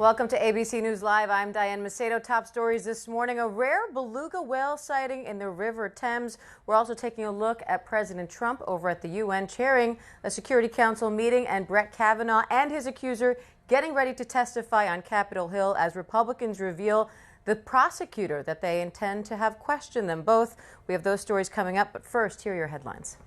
Welcome to ABC News Live. I'm Diane Macedo. Top stories this morning: a rare beluga whale sighting in the River Thames. We're also taking a look at President Trump over at the UN chairing a Security Council meeting, and Brett Kavanaugh and his accuser getting ready to testify on Capitol Hill as Republicans reveal the prosecutor that they intend to have question them both. We have those stories coming up, but first, here are your headlines.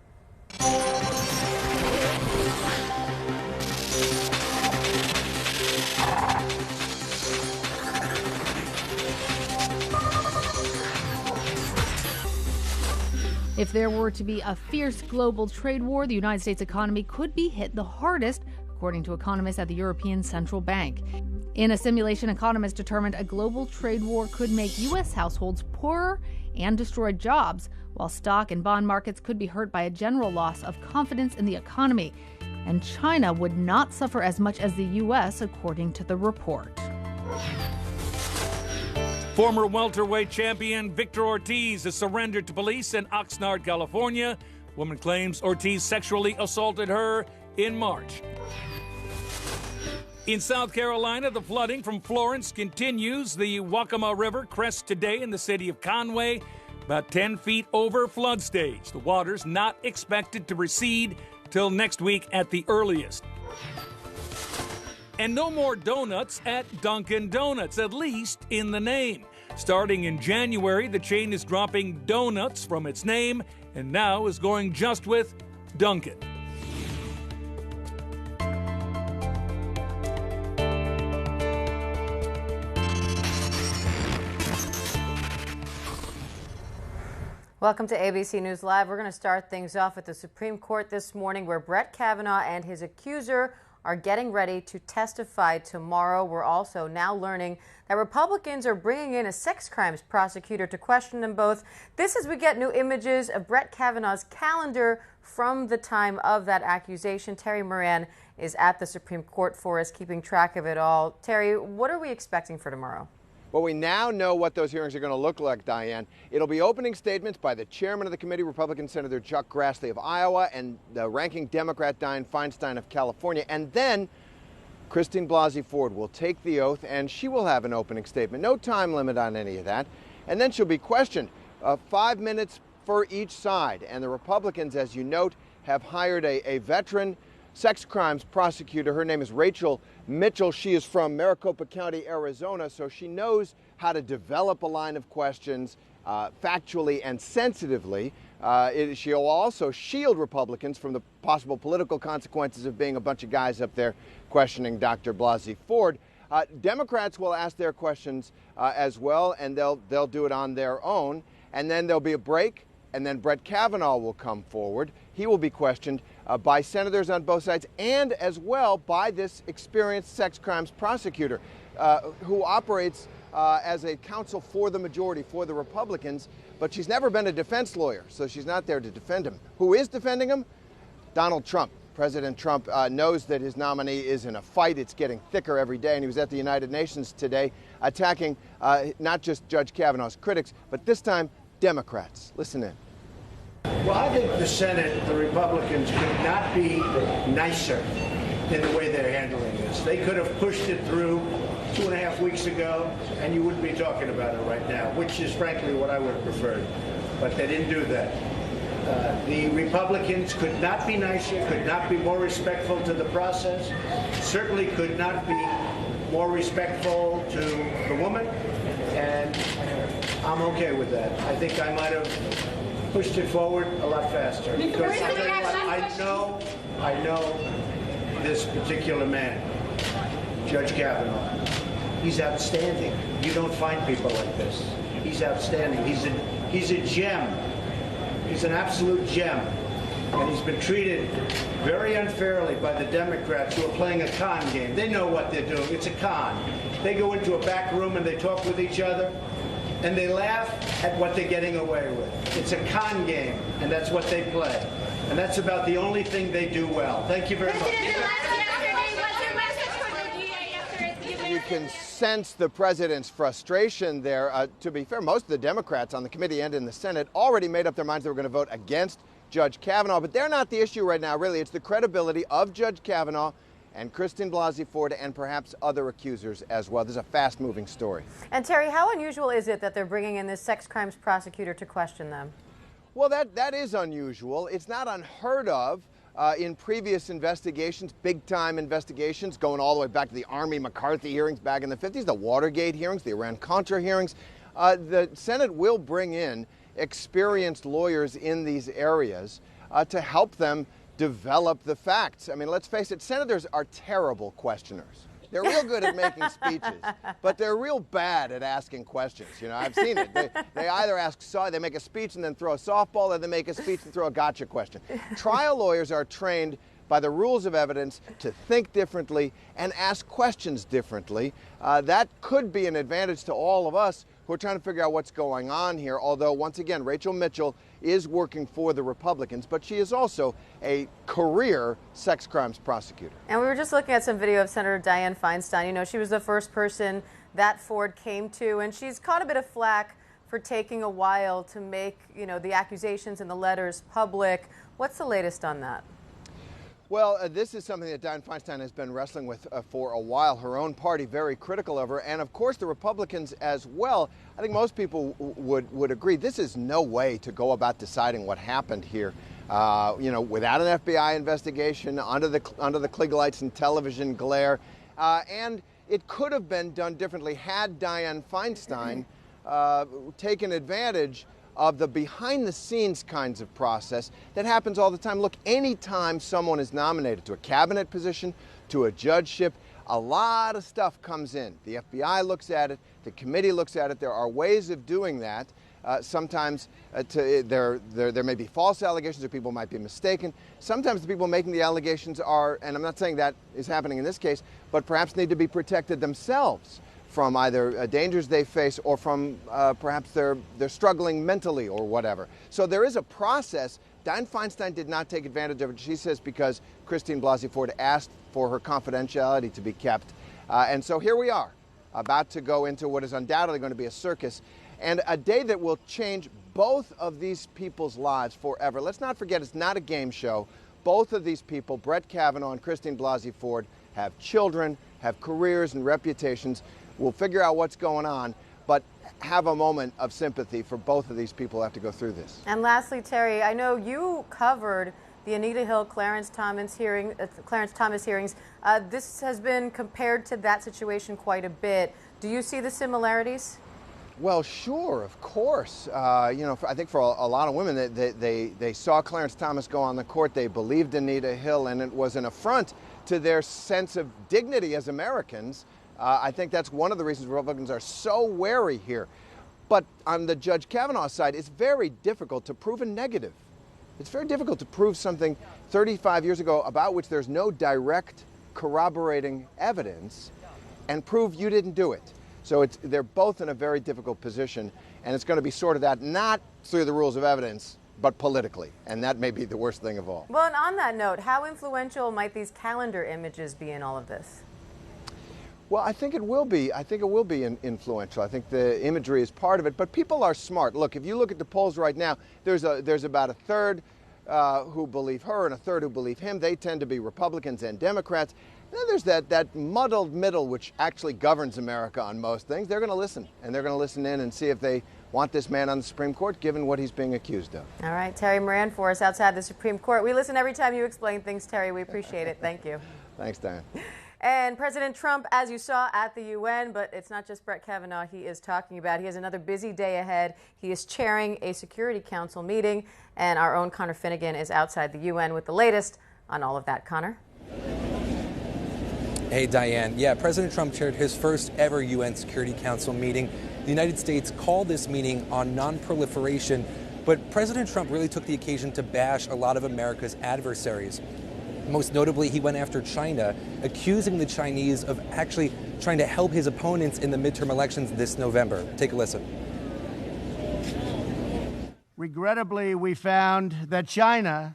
If there were to be a fierce global trade war, the United States economy could be hit the hardest, according to economists at the European Central Bank. In a simulation, economists determined a global trade war could make U.S. households poorer and destroy jobs, while stock and bond markets could be hurt by a general loss of confidence in the economy. And China would not suffer as much as the U.S., according to the report. Former welterweight champion Victor Ortiz has surrendered to police in Oxnard, California. Woman claims Ortiz sexually assaulted her in March. In South Carolina, the flooding from Florence continues. The Waccamaw River crests today in the city of Conway, about 10 feet over flood stage. The water's not expected to recede till next week at the earliest. And no more donuts at Dunkin' Donuts, at least in the name. Starting in January, the chain is dropping donuts from its name and now is going just with Dunkin'. Welcome to ABC News Live. We're going to start things off at the Supreme Court this morning, where Brett Kavanaugh and his accuser are getting ready to testify tomorrow. We're also now learning that Republicans are bringing in a sex crimes prosecutor to question them both. This as we get new images of Brett Kavanaugh's calendar from the time of that accusation. Terry Moran is at the Supreme Court for us, keeping track of it all. Terry, what are we expecting for tomorrow? Well, we now know what those hearings are going to look like, Diane. It'll be opening statements by the chairman of the committee, Republican Senator Chuck Grassley of Iowa, and the ranking Democrat Dianne Feinstein of California. And then Christine Blasey Ford will take the oath, and she will have an opening statement. No time limit on any of that. And then she'll be questioned. 5 minutes for each side. And the Republicans, as you note, have hired a veteran sex crimes prosecutor. Her name is Rachel Mitchell. She is from Maricopa County, Arizona, so she knows how to develop a line of questions factually and sensitively. She'll also shield Republicans from the possible political consequences of being a bunch of guys up there questioning Dr. Blasey Ford. Democrats will ask their questions as well, and they'll do it on their own. And then there'll be a break, and then Brett Kavanaugh will come forward. He will be questioned by senators on both sides, and as well by this experienced sex crimes prosecutor who operates as a counsel for the majority, for the Republicans, but she's never been a defense lawyer, so she's not there to defend him. Who is defending him? Donald Trump. President Trump knows that his nominee is in a fight. It's getting thicker every day, and he was at the United Nations today attacking not just Judge Kavanaugh's critics, but this time Democrats. Listen in. Well, I think the Senate, the Republicans, could not be nicer in the way they're handling this. They could have pushed it through 2.5 weeks ago, and you wouldn't be talking about it right now, which is frankly what I would have preferred. But they didn't do that. The Republicans could not be nicer, could not be more respectful to the process, certainly could not be more respectful to the woman, and I'm okay with that. I think I might have pushed it forward a lot faster. Because I know this particular man, Judge Kavanaugh. He's outstanding. You don't find people like this. He's outstanding. He's a gem. He's an absolute gem. And he's been treated very unfairly by the Democrats who are playing a con game. They know what they're doing. It's a con. They go into a back room and they talk with each other, and they laugh at what they're getting away with. It's a con game, and that's what they play. And that's about the only thing they do well. Thank you very much. You can sense the president's frustration there. To be fair, most of the Democrats on the committee and in the Senate already made up their minds they were going to vote against Judge Kavanaugh, but they're not the issue right now, really. It's the credibility of Judge Kavanaugh and Christine Blasey Ford and perhaps other accusers as well. This is a fast-moving story. And Terry, how unusual is it that they're bringing in this sex crimes prosecutor to question them? Well, that is unusual. It's not unheard of. In previous investigations, big-time investigations, going all the way back to the Army McCarthy hearings back in the 50s, the Watergate hearings, the Iran-Contra hearings, the Senate will bring in experienced lawyers in these areas to help them develop the facts. I mean, let's face it, senators are terrible questioners. They're real good at making speeches, but they're real bad at asking questions. You know, I've seen it. They either they make a speech and then throw a softball, or they make a speech and throw a gotcha question. Trial lawyers are trained by the rules of evidence to think differently and ask questions differently. That could be an advantage to all of us who are trying to figure out what's going on here, although, once again, Rachel Mitchell is working for the Republicans, but she is also a career sex crimes prosecutor. And we were just looking at some video of Senator Dianne Feinstein. You know, she was the first person that Ford came to, and she's caught a bit of flack for taking a while to make, you know, the accusations and the letters public. What's the latest on that? Well, this is something that Dianne Feinstein has been wrestling with for a while. Her own party very critical of her, and of course the Republicans as well. I think most people would agree this is no way to go about deciding what happened here. You know, without an FBI investigation, under the Klieg lights and television glare, and it could have been done differently had Dianne Feinstein taken advantage of the behind-the-scenes kinds of process that happens all the time. Look, anytime someone is nominated to a cabinet position, to a judgeship, a lot of stuff comes in. The FBI looks at it, the committee looks at it. There are ways of doing that. Sometimes there may be false allegations or people might be mistaken. Sometimes the people making the allegations are, and I'm not saying that is happening in this case, but perhaps need to be protected themselves from either dangers they face or from perhaps they're struggling mentally or whatever. So there is a process. Dianne Feinstein did not take advantage of it, she says, because Christine Blasey Ford asked for her confidentiality to be kept. And so here we are, about to go into what is undoubtedly going to be a circus, and a day that will change both of these people's lives forever. Let's not forget, it's not a game show. Both of these people, Brett Kavanaugh and Christine Blasey Ford, have children, have careers and reputations. We'll figure out what's going on, but have a moment of sympathy for both of these people who have to go through this. And lastly, Terry, I know you covered the Anita Hill, Clarence Thomas hearings. This has been compared to that situation quite a bit. Do you see the similarities? Well, sure, of course. You know, I think for a lot of women, they saw Clarence Thomas go on the court, they believed Anita Hill, and it was an affront to their sense of dignity as Americans. I think that's one of the reasons Republicans are so wary here. But on the Judge Kavanaugh side, it's very difficult to prove a negative. It's very difficult to prove something 35 years ago about which there's no direct corroborating evidence and prove you didn't do it. So they're both in a very difficult position, and it's going to be sorted out not through the rules of evidence, but politically, and that may be the worst thing of all. Well, and on that note, how influential might these calendar images be in all of this? Well, I think it will be. I think it will be influential. I think the imagery is part of it. But people are smart. Look, if you look at the polls right now, there's about a third who believe her and a third who believe him. They tend to be Republicans and Democrats. And then there's that muddled middle which actually governs America on most things. They're going to listen, and they're going to listen in and see if they want this man on the Supreme Court, given what he's being accused of. All right, Terry Moran for us outside the Supreme Court. We listen every time you explain things, Terry. We appreciate it. Thank you. Thanks, Diane. And President Trump, as you saw at the UN, but it's not just Brett Kavanaugh he is talking about. He has another busy day ahead. He is chairing a Security Council meeting, and our own Connor Finnegan is outside the UN with the latest on all of that. Connor? Hey, Diane. Yeah, President Trump chaired his first ever UN Security Council meeting. The United States called this meeting on non-proliferation, but President Trump really took the occasion to bash a lot of America's adversaries. Most notably, he went after China, accusing the Chinese of actually trying to help his opponents in the midterm elections this November. Take a listen. Regrettably, we found that China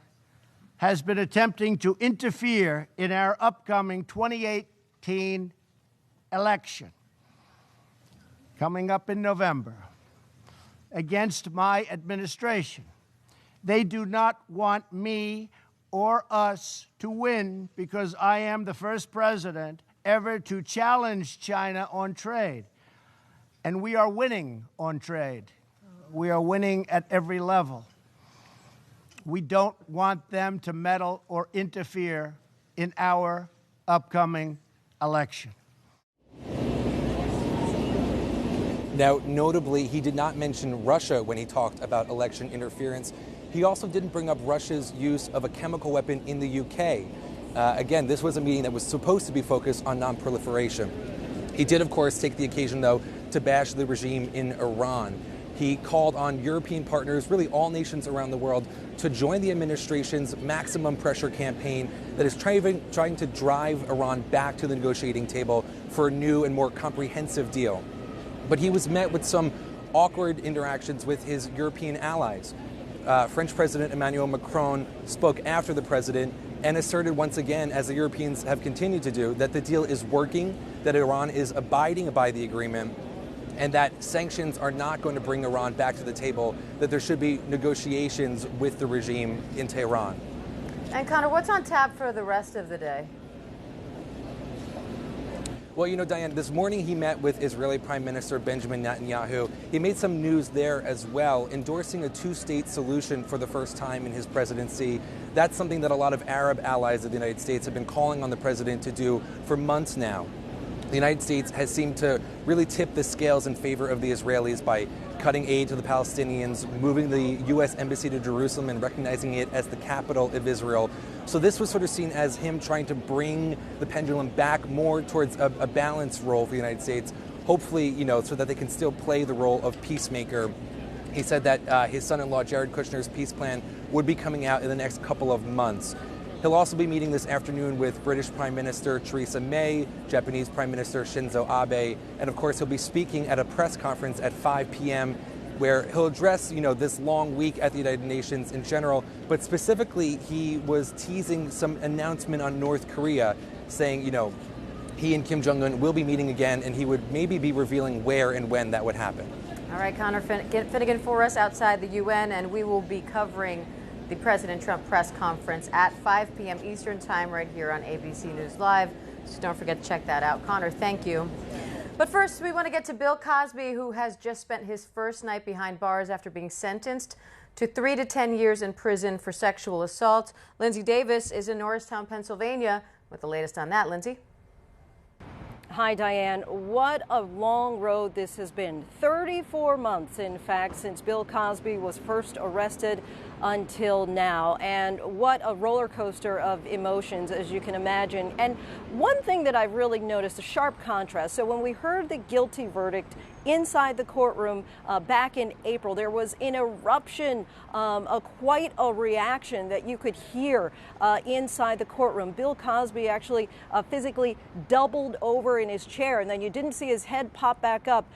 has been attempting to interfere in our upcoming 2018 election, coming up in November, against my administration. They do not want me or us to win because I am the first president ever to challenge China on trade. And we are winning on trade. We are winning at every level. We don't want them to meddle or interfere in our upcoming election. Now, notably, he did not mention Russia when he talked about election interference. He also didn't bring up Russia's use of a chemical weapon in the UK. Again, this was a meeting that was supposed to be focused on non-proliferation. He did, of course, take the occasion, though, to bash the regime in Iran. He called on European partners, really all nations around the world, to join the administration's maximum pressure campaign that is trying to drive Iran back to the negotiating table for a new and more comprehensive deal. But he was met with some awkward interactions with his European allies. French President Emmanuel Macron spoke after the president and asserted once again, as the Europeans have continued to do, that the deal is working, that Iran is abiding by the agreement, and that sanctions are not going to bring Iran back to the table, that there should be negotiations with the regime in Tehran. And Connor, what's on tap for the rest of the day? Well, you know, Diane, this morning he met with Israeli Prime Minister Benjamin Netanyahu. He made some news there as well, endorsing a two-state solution for the first time in his presidency. That's something that a lot of Arab allies of the United States have been calling on the president to do for months now. The United States has seemed to really tip the scales in favor of the Israelis by cutting aid to the Palestinians, moving the U.S. embassy to Jerusalem and recognizing it as the capital of Israel. So this was sort of seen as him trying to bring the pendulum back more towards a balanced role for the United States, hopefully, you know, so that they can still play the role of peacemaker. He said that his son-in-law, Jared Kushner's peace plan, would be coming out in the next couple of months. He'll also be meeting this afternoon with British Prime Minister Theresa May, Japanese Prime Minister Shinzo Abe, and of course he'll be speaking at a press conference at 5 p.m. where he'll address, you know, this long week at the United Nations in general, but specifically he was teasing some announcement on North Korea, saying, you know, he and Kim Jong-un will be meeting again, and he would maybe be revealing where and when that would happen. All right, Connor Finnegan for us outside the UN, and we will be covering the President Trump press conference at 5 p.m. Eastern Time right here on ABC News Live. So don't forget to check that out. Connor, thank you. But first, we want to get to Bill Cosby, who has just spent his first night behind bars after being sentenced to 3 to 10 years in prison for sexual assault. Lindsay Davis is in Norristown, Pennsylvania, with the latest on that. Lindsay? Hi, Diane. What a long road this has been. 34 months, in fact, since Bill Cosby was first arrested until now. And what a roller coaster of emotions, as you can imagine. And one thing that I've really noticed, a sharp contrast. So when we heard the guilty verdict inside the courtroom back in April, there was an eruption, quite a reaction that you could hear inside the courtroom. Bill Cosby actually physically doubled over in his chair, and then you didn't see his head pop back up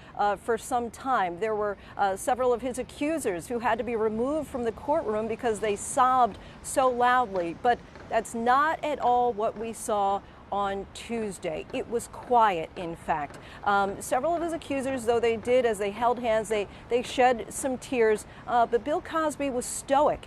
for some time. There were several of his accusers who had to be removed from the courtroom because they sobbed so loudly. But that's not at all what we saw on Tuesday. It was quiet, in fact. Several of his accusers, though, they did, as they held hands, they shed some tears, but Bill Cosby was stoic,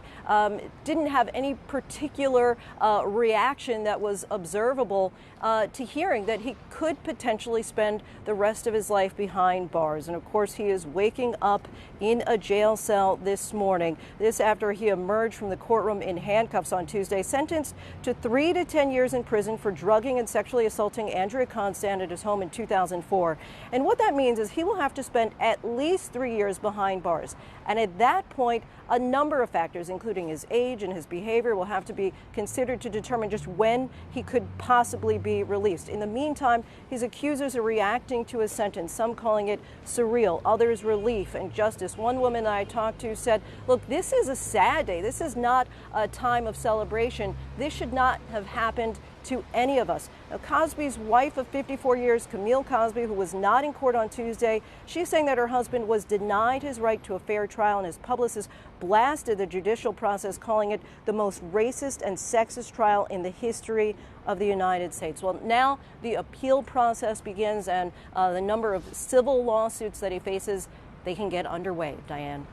didn't have any particular reaction that was observable to hearing that he could potentially spend the rest of his life behind bars. And of course, he is waking up in a jail cell this morning. This after he emerged from the courtroom in handcuffs on Tuesday, sentenced to 3 to 10 years in prison for drugging and sexually assaulting Andrea Constand at his home in 2004. And what that means is he will have to spend at least 3 years behind bars. And at that point, a number of factors, including his age and his behavior, will have to be considered to determine just when he could possibly be released. In the meantime, his accusers are reacting to his sentence, some calling it surreal, others relief and justice. One woman I talked to said, look, this is a sad day. This is not a time of celebration. This should not have happened to any of us. Now, Cosby's wife of 54 years, Camille Cosby, who was not in court on Tuesday, she's saying that her husband was denied his right to a fair trial, and his publicist blasted the judicial process, calling it the most racist and sexist trial in the history of the United States. Well, now the appeal process begins, and the number of civil lawsuits that he faces, they can get underway. Diane.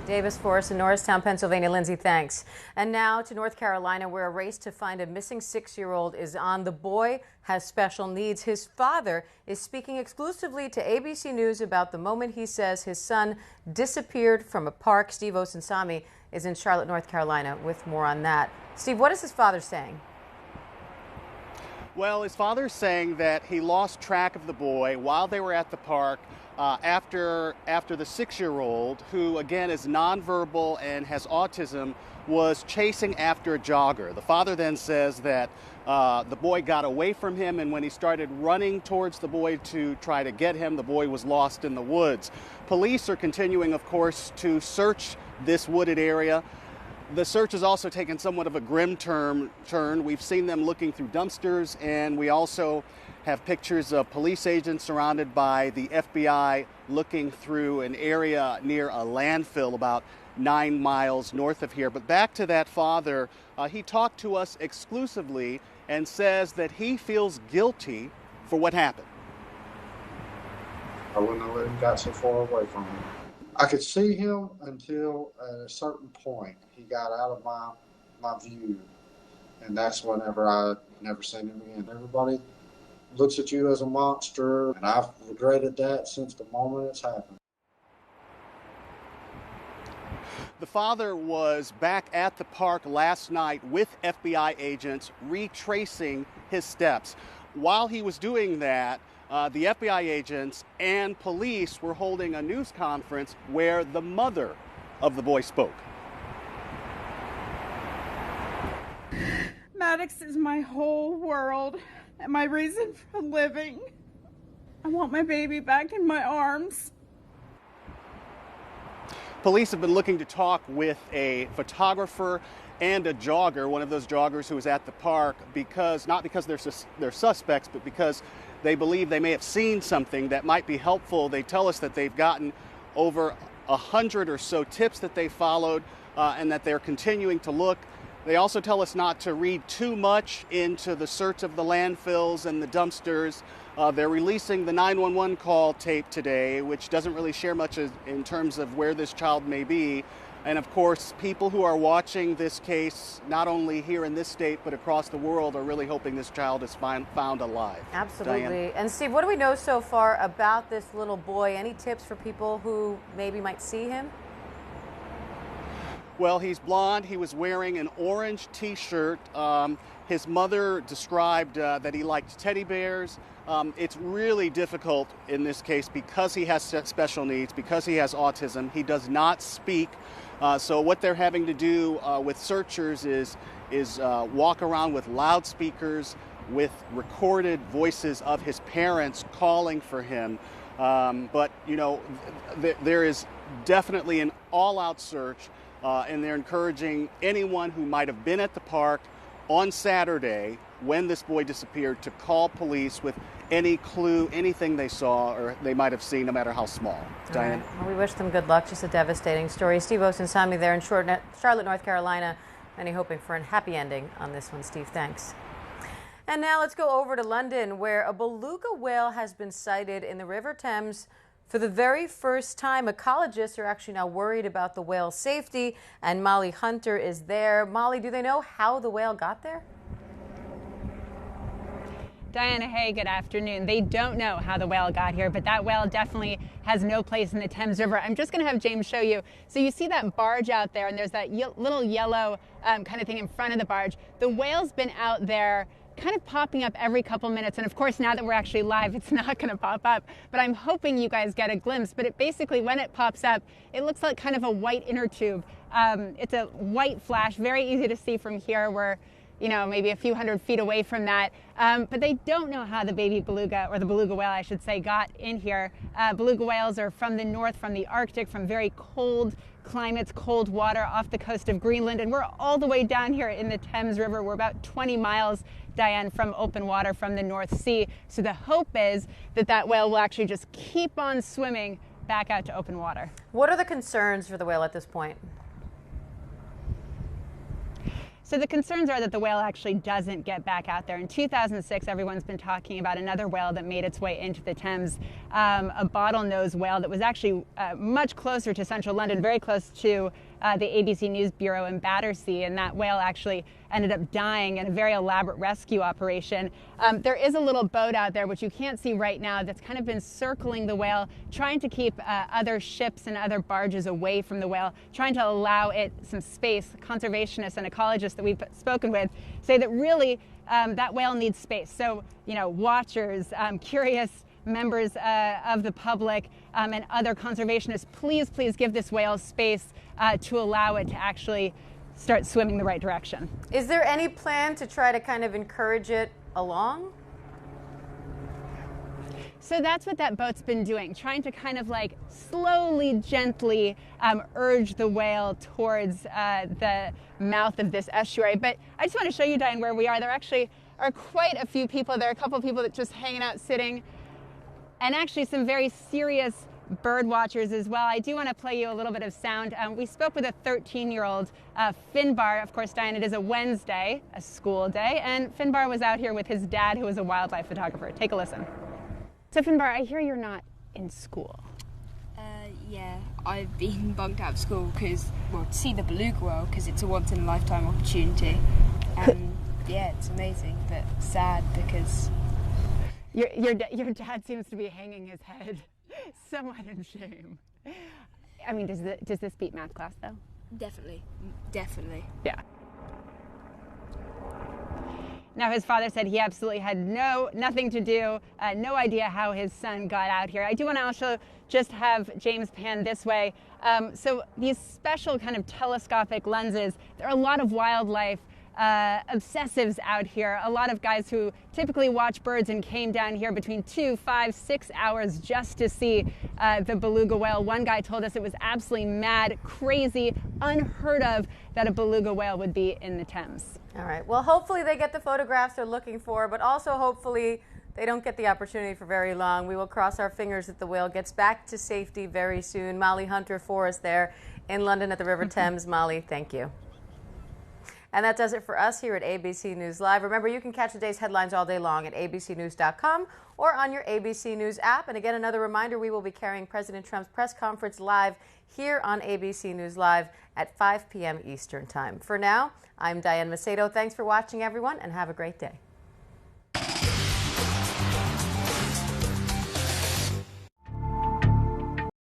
Davis for us in Norristown, Pennsylvania. Lindsay, thanks. And now to North Carolina, where a race to find a missing 6-year-old is on. The boy has special needs. His father is speaking exclusively to ABC News about the moment he says his son disappeared from a park. Steve Osinsami is in Charlotte, North Carolina, with more on that. Steve, what is his father saying? Well, his father's saying that he lost track of the boy while they were at the park after the 6-year-old, who again is nonverbal and has autism, was chasing after a jogger. The father then says that the boy got away from him, and when he started running towards the boy to try to get him, the boy was lost in the woods. Police are continuing, of course, to search this wooded area. The search has also taken somewhat of a grim turn. We've seen them looking through dumpsters, and we also have pictures of police agents surrounded by the FBI looking through an area near a landfill about 9 miles north of here. But back to that father, he talked to us exclusively and says that he feels guilty for what happened. I wouldn't have let him got so far away from me. I could see him until at a certain point he got out of my view, and that's whenever I never seen him again. Everybody looks at you as a monster, and I've regretted that since the moment it's happened. The father was back at the park last night with FBI agents retracing his steps. While he was doing that, the FBI agents and police were holding a news conference where the mother of the boy spoke. Maddox is my whole world and my reason for living. I want my baby back in my arms. Police have been looking to talk with a photographer and a jogger, one of those joggers who was at the park, not because they're suspects, but because they believe they may have seen something that might be helpful. They tell us that they've gotten over 100 or so tips that they followed and that they're continuing to look. They also tell us not to read too much into the search of the landfills and the dumpsters. They're releasing the 911 call tape today, which doesn't really share much in terms of where this child may be. And of course, people who are watching this case, not only here in this state, but across the world, are really hoping this child is found alive. Absolutely. Diane? And Steve, what do we know so far about this little boy? Any tips for people who maybe might see him? Well, he's blonde. He was wearing an orange T-shirt. His mother described that he liked teddy bears. It's really difficult in this case because he has special needs, because he has autism. He does not speak. So what they're having to do with searchers is walk around with loudspeakers, with recorded voices of his parents calling for him. But, you know, there is definitely an all-out search, and they're encouraging anyone who might have been at the park on Saturday when this boy disappeared to call police with any clue, anything they saw or they might have seen, no matter how small. Diane? Right. Well, we wish them good luck. Just a devastating story. Steve Osinsami there in Charlotte, North Carolina. Many hoping for a happy ending on this one. Steve, thanks. And now let's go over to London, where a beluga whale has been sighted in the River Thames for the very first time. Ecologists are actually now worried about the whale's safety, and Molly Hunter is there. Molly, do they know how the whale got there? Diana, hey, good afternoon. They don't know how the whale got here, but that whale definitely has no place in the Thames River. I'm just going to have James show you. So you see that barge out there, and there's that little yellow kind of thing in front of the barge. The whale's been out there kind of popping up every couple minutes, and of course now that we're actually live, it's not going to pop up, but I'm hoping you guys get a glimpse. But it basically, when it pops up, it looks like kind of a white inner tube. It's a white flash, very easy to see from here. We're, you know, maybe a few hundred feet away from that. But they don't know how the baby beluga, or the beluga whale, I should say, got in here. Beluga whales are from the north, from the Arctic, from very cold climates, cold water off the coast of Greenland. And we're all the way down here in the Thames River. We're about 20 miles, Diane, from open water from the North Sea. So the hope is that that whale will actually just keep on swimming back out to open water. What are the concerns for the whale at this point? So the concerns are that the whale actually doesn't get back out there. In 2006, everyone's been talking about another whale that made its way into the Thames, a bottlenose whale that was actually much closer to central London, very close to the ABC News Bureau in Battersea, and that whale actually ended up dying in a very elaborate rescue operation. There is a little boat out there, which you can't see right now, that's kind of been circling the whale, trying to keep other ships and other barges away from the whale, trying to allow it some space. Conservationists and ecologists that we've spoken with say that really that whale needs space. So, you know, watchers, curious members of the public and other conservationists, please give this whale space to allow it to actually start swimming the right direction. Is there any plan to try to kind of encourage it along? So that's what that boat's been doing, trying to kind of like slowly, gently urge the whale towards the mouth of this estuary. But I just want to show you, Diane, where we are. There actually are quite a few people. There are a couple of people that just hanging out, sitting, and actually some very serious bird watchers as well. I do want to play you a little bit of sound. We spoke with a 13-year-old, Finbar. Of course, Diane, it is a Wednesday, a school day, and Finbar was out here with his dad, who is a wildlife photographer. Take a listen. So Finbar, I hear you're not in school. Yeah, I've been bunked out of school to see the beluga whale, because it's a once-in-a-lifetime opportunity. And yeah, it's amazing, but sad because... Your dad seems to be hanging his head somewhat in shame. I mean, does this beat math class, though? Definitely. Yeah. Now, his father said he absolutely had nothing to do, no idea how his son got out here. I do want to also just have James pan this way. So these special kind of telescopic lenses, there are a lot of wildlife obsessives out here, a lot of guys who typically watch birds and came down here between 2, 5, 6 hours just to see the beluga whale. One guy told us it was absolutely mad, crazy, unheard of that a beluga whale would be in the Thames. All right. Well, hopefully they get the photographs they're looking for, but also hopefully they don't get the opportunity for very long. We will cross our fingers that the whale gets back to safety very soon. Molly Hunter for us there in London at the River Thames. Molly, thank you. And that does it for us here at ABC News Live. Remember, you can catch the day's headlines all day long at abcnews.com or on your ABC News app. And again, another reminder, we will be carrying President Trump's press conference live here on ABC News Live at 5 p.m. Eastern Time. For now, I'm Diane Macedo. Thanks for watching, everyone, and have a great day.